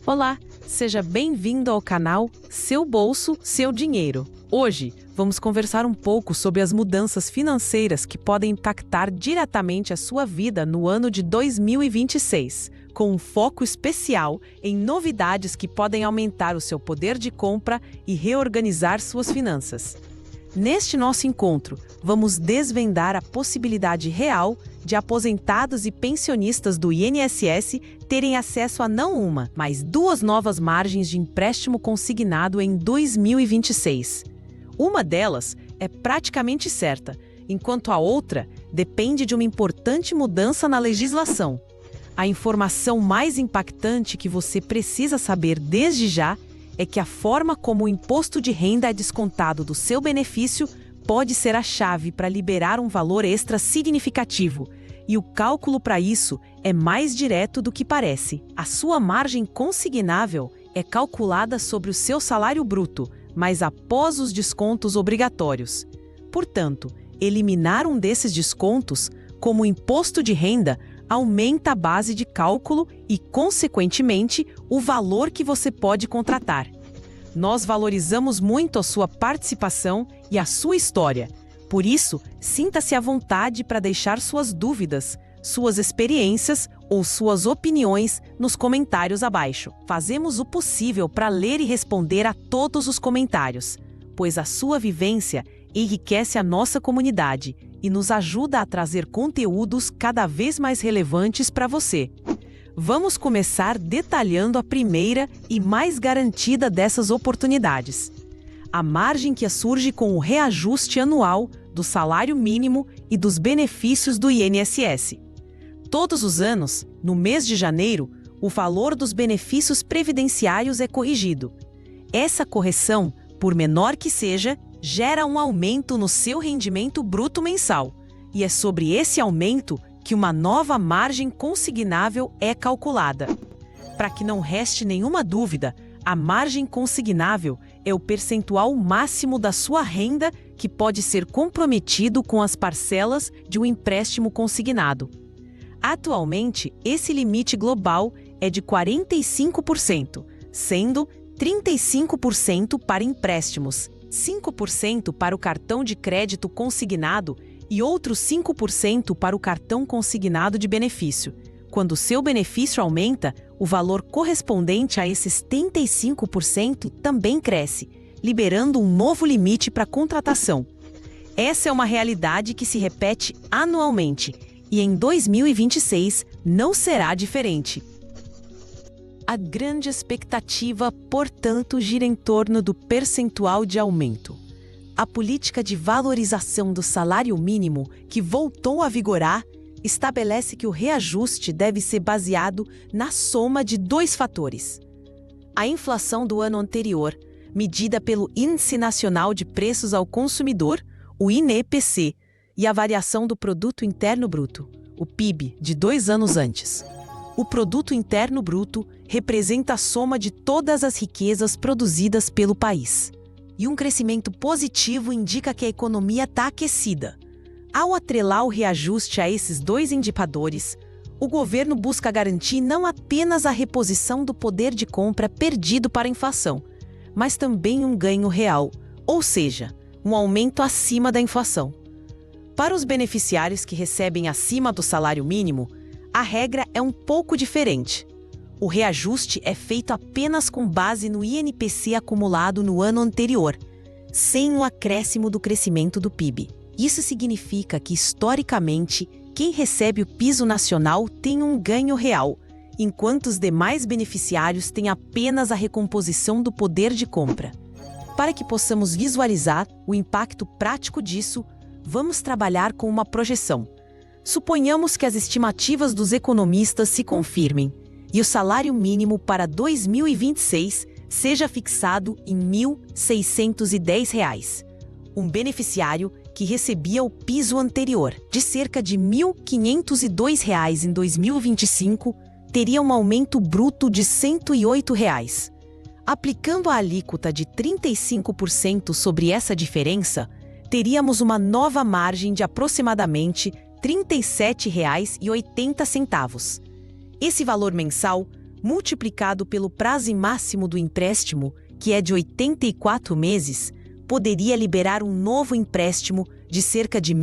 Olá, seja bem-vindo ao canal Seu Bolso, Seu Dinheiro. Hoje, vamos conversar um pouco sobre as mudanças financeiras que podem impactar diretamente a sua vida no ano de 2026, com um foco especial em novidades que podem aumentar o seu poder de compra e reorganizar suas finanças. Neste nosso encontro, vamos desvendar a possibilidade real de aposentados e pensionistas do INSS terem acesso a não uma, mas duas novas margens de empréstimo consignado em 2026. Uma delas é praticamente certa, enquanto a outra depende de uma importante mudança na legislação. A informação mais impactante que você precisa saber desde já é que a forma como o imposto de renda é descontado do seu benefício pode ser a chave para liberar um valor extra significativo. E o cálculo para isso é mais direto do que parece. A sua margem consignável é calculada sobre o seu salário bruto, mas após os descontos obrigatórios. Portanto, eliminar um desses descontos, como o imposto de renda, aumenta a base de cálculo e, consequentemente, o valor que você pode contratar. Nós valorizamos muito a sua participação e a sua história. Por isso, sinta-se à vontade para deixar suas dúvidas, suas experiências ou suas opiniões nos comentários abaixo. Fazemos o possível para ler e responder a todos os comentários, pois a sua vivência enriquece a nossa comunidade e nos ajuda a trazer conteúdos cada vez mais relevantes para você. Vamos começar detalhando a primeira e mais garantida dessas oportunidades: a margem que surge com o reajuste anual do salário mínimo e dos benefícios do INSS. Todos os anos, no mês de janeiro, o valor dos benefícios previdenciários é corrigido. Essa correção, por menor que seja, gera um aumento no seu rendimento bruto mensal, e é sobre esse aumento que uma nova margem consignável é calculada. Para que não reste nenhuma dúvida, a margem consignável é o percentual máximo da sua renda que pode ser comprometido com as parcelas de um empréstimo consignado. Atualmente, esse limite global é de 45%, sendo 35% para empréstimos, 5% para o cartão de crédito consignado e outros 5% para o cartão consignado de benefício. Quando seu benefício aumenta, o valor correspondente a esses 35% também cresce, liberando um novo limite para contratação. Essa é uma realidade que se repete anualmente, e em 2026 não será diferente. A grande expectativa, portanto, gira em torno do percentual de aumento. A política de valorização do salário mínimo, que voltou a vigorar, estabelece que o reajuste deve ser baseado na soma de dois fatores: a inflação do ano anterior, medida pelo Índice Nacional de Preços ao Consumidor, o INEPC, e a variação do Produto Interno Bruto, o PIB, de 2 anos antes. O Produto Interno Bruto representa a soma de todas as riquezas produzidas pelo país. E um crescimento positivo indica que a economia está aquecida. Ao atrelar o reajuste a esses dois indicadores, o governo busca garantir não apenas a reposição do poder de compra perdido para a inflação, mas também um ganho real, ou seja, um aumento acima da inflação. Para os beneficiários que recebem acima do salário mínimo, a regra é um pouco diferente. O reajuste é feito apenas com base no INPC acumulado no ano anterior, sem o acréscimo do crescimento do PIB. Isso significa que, historicamente, quem recebe o piso nacional tem um ganho real, enquanto os demais beneficiários têm apenas a recomposição do poder de compra. Para que possamos visualizar o impacto prático disso, vamos trabalhar com uma projeção. Suponhamos que as estimativas dos economistas se confirmem e o salário mínimo para 2026 seja fixado em R$ 1.610. Um beneficiário que recebia o piso anterior, de cerca de R$ 1.502 em 2025, teria um aumento bruto de R$ 108. Aplicando a alíquota de 35% sobre essa diferença, teríamos uma nova margem de aproximadamente R$ 37,80. Esse valor mensal multiplicado pelo prazo máximo do empréstimo, que é de 84 meses, poderia liberar um novo empréstimo de cerca de R$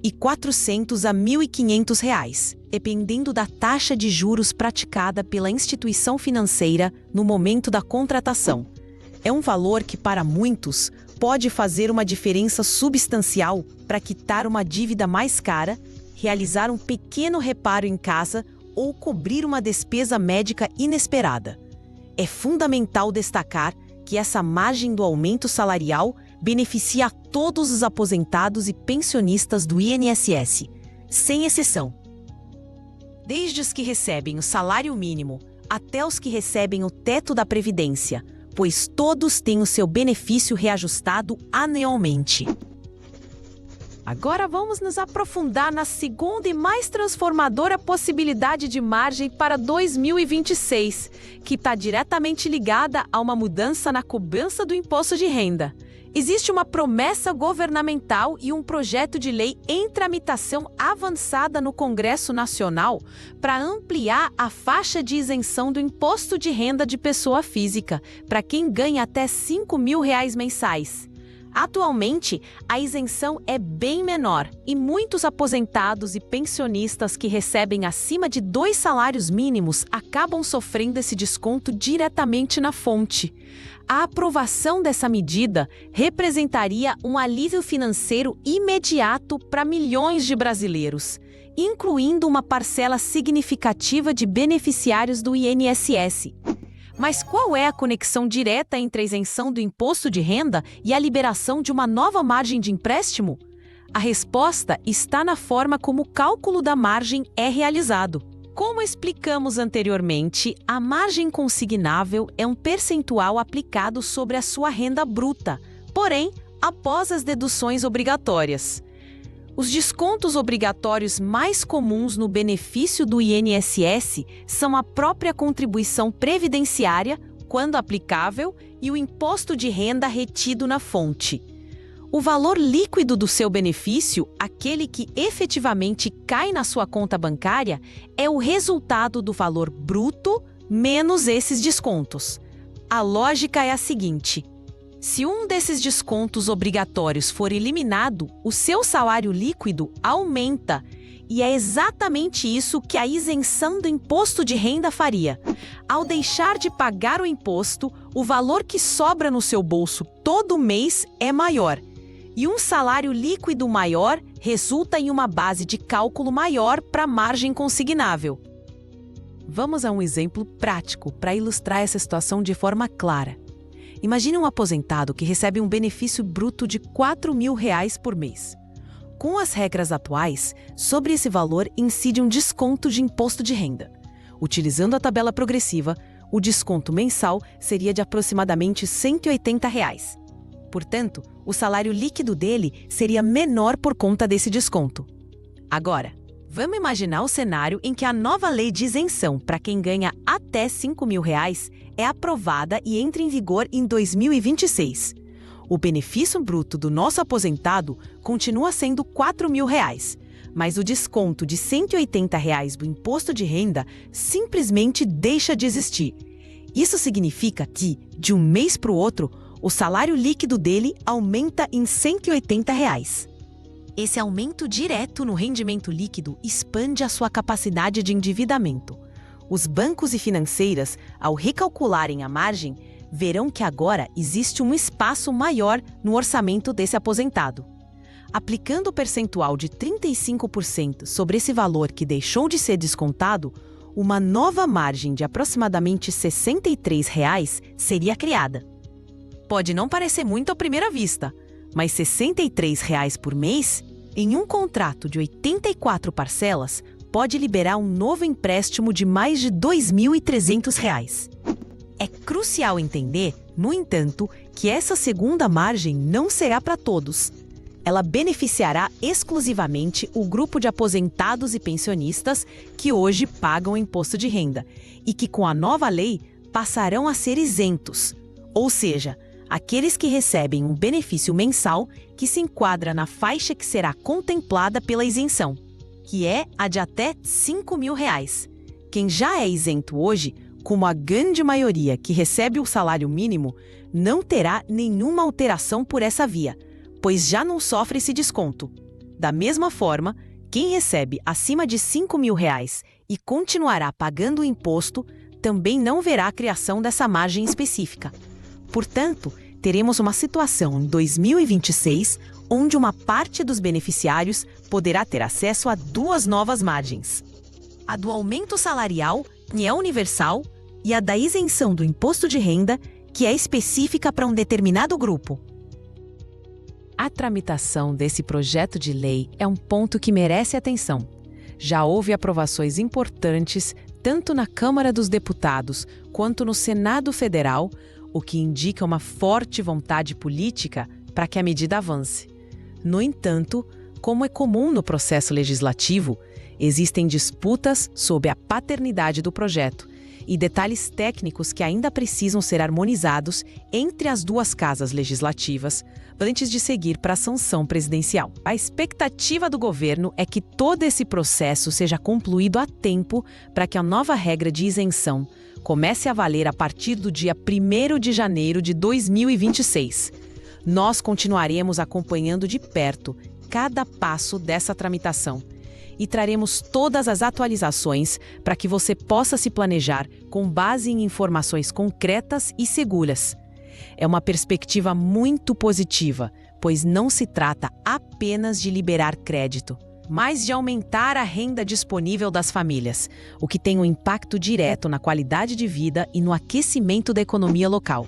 1.400 a R$ 1.500, dependendo da taxa de juros praticada pela instituição financeira no momento da contratação. É um valor que, para muitos, pode fazer uma diferença substancial para quitar uma dívida mais cara, realizar um pequeno reparo em casa ou cobrir uma despesa médica inesperada. É fundamental destacar que essa margem do aumento salarial beneficia a todos os aposentados e pensionistas do INSS, sem exceção. Desde os que recebem o salário mínimo até os que recebem o teto da Previdência, pois todos têm o seu benefício reajustado anualmente. Agora vamos nos aprofundar na segunda e mais transformadora possibilidade de margem para 2026, que está diretamente ligada a uma mudança na cobrança do imposto de renda. Existe uma promessa governamental e um projeto de lei em tramitação avançada no Congresso Nacional para ampliar a faixa de isenção do imposto de renda de pessoa física para quem ganha até R$ 5.000 mensais. Atualmente, a isenção é bem menor e muitos aposentados e pensionistas que recebem acima de 2 salários mínimos acabam sofrendo esse desconto diretamente na fonte. A aprovação dessa medida representaria um alívio financeiro imediato para milhões de brasileiros, incluindo uma parcela significativa de beneficiários do INSS. Mas qual é a conexão direta entre a isenção do imposto de renda e a liberação de uma nova margem de empréstimo? A resposta está na forma como o cálculo da margem é realizado. Como explicamos anteriormente, a margem consignável é um percentual aplicado sobre a sua renda bruta, porém, após as deduções obrigatórias. Os descontos obrigatórios mais comuns no benefício do INSS são a própria contribuição previdenciária, quando aplicável, e o imposto de renda retido na fonte. O valor líquido do seu benefício, aquele que efetivamente cai na sua conta bancária, é o resultado do valor bruto menos esses descontos. A lógica é a seguinte: se um desses descontos obrigatórios for eliminado, o seu salário líquido aumenta. E é exatamente isso que a isenção do imposto de renda faria. Ao deixar de pagar o imposto, o valor que sobra no seu bolso todo mês é maior. E um salário líquido maior resulta em uma base de cálculo maior para a margem consignável. Vamos a um exemplo prático para ilustrar essa situação de forma clara. Imagine um aposentado que recebe um benefício bruto de R$ 4.000 por mês. Com as regras atuais, sobre esse valor incide um desconto de imposto de renda. Utilizando a tabela progressiva, o desconto mensal seria de aproximadamente R$ 180. Portanto, o salário líquido dele seria menor por conta desse desconto. Agora, vamos imaginar o cenário em que a nova lei de isenção para quem ganha até R$ 5.000 é aprovada e entra em vigor em 2026. O benefício bruto do nosso aposentado continua sendo R$ 4.000, mas o desconto de R$ 180 do imposto de renda simplesmente deixa de existir. Isso significa que, de um mês para o outro, o salário líquido dele aumenta em R$ 180. Esse aumento direto no rendimento líquido expande a sua capacidade de endividamento. Os bancos e financeiras, ao recalcularem a margem, verão que agora existe um espaço maior no orçamento desse aposentado. Aplicando o percentual de 35% sobre esse valor que deixou de ser descontado, uma nova margem de aproximadamente R$ 63 seria criada. Pode não parecer muito à primeira vista, mas R$ 63 por mês, em um contrato de 84 parcelas, pode liberar um novo empréstimo de mais de R$ 2.300. É crucial entender, no entanto, que essa segunda margem não será para todos. Ela beneficiará exclusivamente o grupo de aposentados e pensionistas que hoje pagam imposto de renda e que, com a nova lei, passarão a ser isentos, ou seja, aqueles que recebem um benefício mensal que se enquadra na faixa que será contemplada pela isenção, que é a de até R$ 5.000. Quem já é isento hoje como a grande maioria que recebe o salário mínimo não terá nenhuma alteração por essa via, pois já não sofre esse desconto. Da mesma forma, quem recebe acima de R$ 5.000 e continuará pagando o imposto também não verá a criação dessa margem específica. Portanto, teremos uma situação em 2026 onde uma parte dos beneficiários poderá ter acesso a duas novas margens: a do aumento salarial, que é universal, e a da isenção do imposto de renda, que é específica para um determinado grupo. A tramitação desse projeto de lei é um ponto que merece atenção. Já houve aprovações importantes tanto na Câmara dos Deputados quanto no Senado Federal, o que indica uma forte vontade política para que a medida avance. No entanto, como é comum no processo legislativo, existem disputas sobre a paternidade do projeto e detalhes técnicos que ainda precisam ser harmonizados entre as duas casas legislativas antes de seguir para a sanção presidencial. A expectativa do governo é que todo esse processo seja concluído a tempo para que a nova regra de isenção comece a valer a partir do dia 1º de janeiro de 2026. Nós continuaremos acompanhando de perto cada passo dessa tramitação e traremos todas as atualizações para que você possa se planejar com base em informações concretas e seguras. É uma perspectiva muito positiva, pois não se trata apenas de liberar crédito, mas de aumentar a renda disponível das famílias, o que tem um impacto direto na qualidade de vida e no aquecimento da economia local.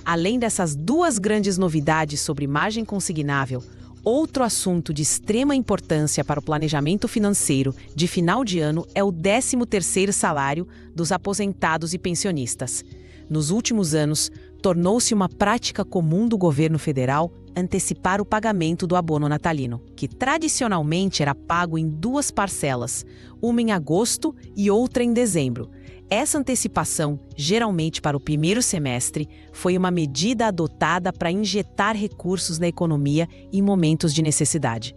Além dessas duas grandes novidades sobre margem consignável, outro assunto de extrema importância para o planejamento financeiro de final de ano é o 13º salário dos aposentados e pensionistas. Nos últimos anos, tornou-se uma prática comum do governo federal antecipar o pagamento do abono natalino, que tradicionalmente era pago em duas parcelas, uma em agosto e outra em dezembro. Essa antecipação, geralmente para o primeiro semestre, foi uma medida adotada para injetar recursos na economia em momentos de necessidade.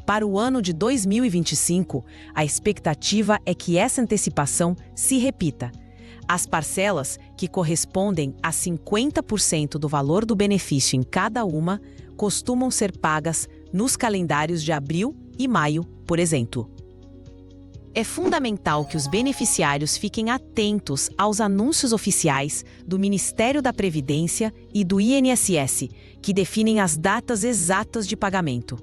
Para o ano de 2025, a expectativa é que essa antecipação se repita. As parcelas, que correspondem a 50% do valor do benefício em cada uma, costumam ser pagas nos calendários de abril e maio, por exemplo. É fundamental que os beneficiários fiquem atentos aos anúncios oficiais do Ministério da Previdência e do INSS, que definem as datas exatas de pagamento.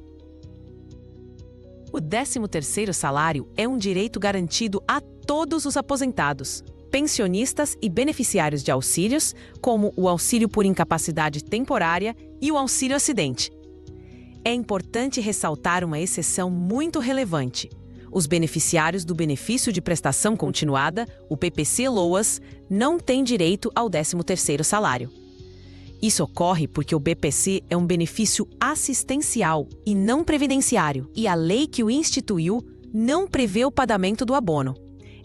O 13º salário é um direito garantido a todos os aposentados, pensionistas e beneficiários de auxílios, como o auxílio por incapacidade temporária e o auxílio acidente. É importante ressaltar uma exceção muito relevante. Os beneficiários do benefício de prestação continuada, o PPC-LOAS, não têm direito ao 13º salário. Isso ocorre porque o BPC é um benefício assistencial e não previdenciário, e a lei que o instituiu não prevê o pagamento do abono.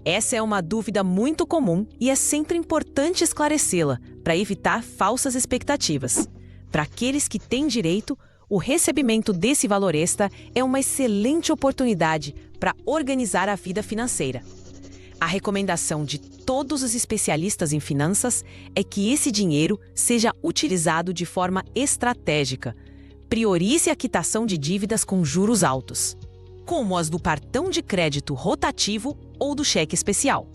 Essa é uma dúvida muito comum e é sempre importante esclarecê-la para evitar falsas expectativas. Para aqueles que têm direito, o recebimento desse valor extra é uma excelente oportunidade para organizar a vida financeira. A recomendação de todos os especialistas em finanças é que esse dinheiro seja utilizado de forma estratégica. Priorize a quitação de dívidas com juros altos, como as do cartão de crédito rotativo ou do cheque especial.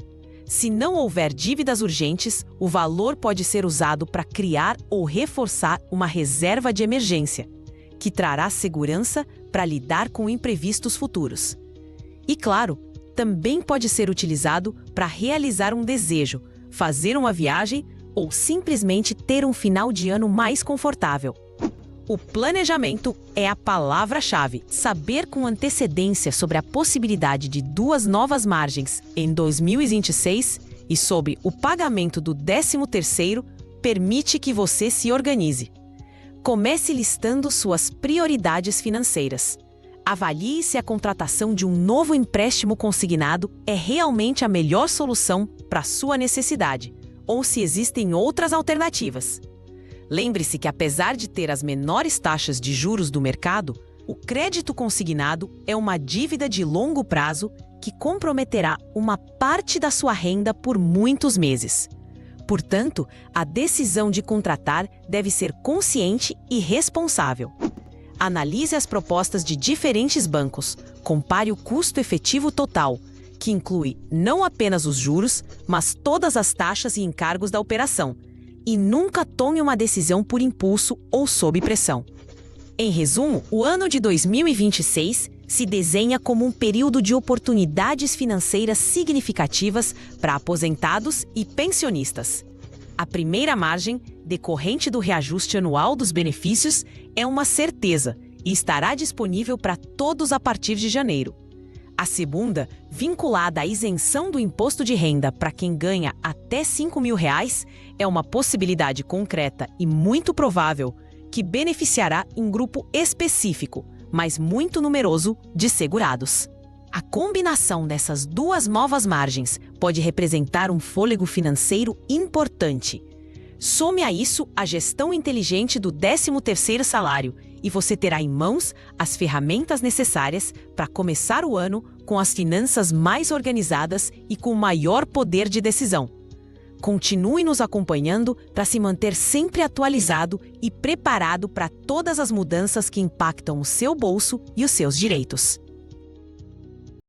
Se não houver dívidas urgentes, o valor pode ser usado para criar ou reforçar uma reserva de emergência, que trará segurança para lidar com imprevistos futuros. E claro, também pode ser utilizado para realizar um desejo, fazer uma viagem ou simplesmente ter um final de ano mais confortável. O planejamento é a palavra-chave. Saber com antecedência sobre a possibilidade de duas novas margens em 2026 e sobre o pagamento do 13º permite que você se organize. Comece listando suas prioridades financeiras. Avalie se a contratação de um novo empréstimo consignado é realmente a melhor solução para sua necessidade, ou se existem outras alternativas. Lembre-se que, apesar de ter as menores taxas de juros do mercado, o crédito consignado é uma dívida de longo prazo que comprometerá uma parte da sua renda por muitos meses. Portanto, a decisão de contratar deve ser consciente e responsável. Analise as propostas de diferentes bancos, compare o custo efetivo total, que inclui não apenas os juros, mas todas as taxas e encargos da operação, e nunca tome uma decisão por impulso ou sob pressão. Em resumo, o ano de 2026 se desenha como um período de oportunidades financeiras significativas para aposentados e pensionistas. A primeira margem, decorrente do reajuste anual dos benefícios, é uma certeza e estará disponível para todos a partir de janeiro. A segunda, vinculada à isenção do imposto de renda para quem ganha até R$ 5.000, é uma possibilidade concreta e muito provável que beneficiará um grupo específico, mas muito numeroso, de segurados. A combinação dessas duas novas margens pode representar um fôlego financeiro importante. Some a isso a gestão inteligente do 13º salário e você terá em mãos as ferramentas necessárias para começar o ano com as finanças mais organizadas e com maior poder de decisão. Continue nos acompanhando para se manter sempre atualizado e preparado para todas as mudanças que impactam o seu bolso e os seus direitos.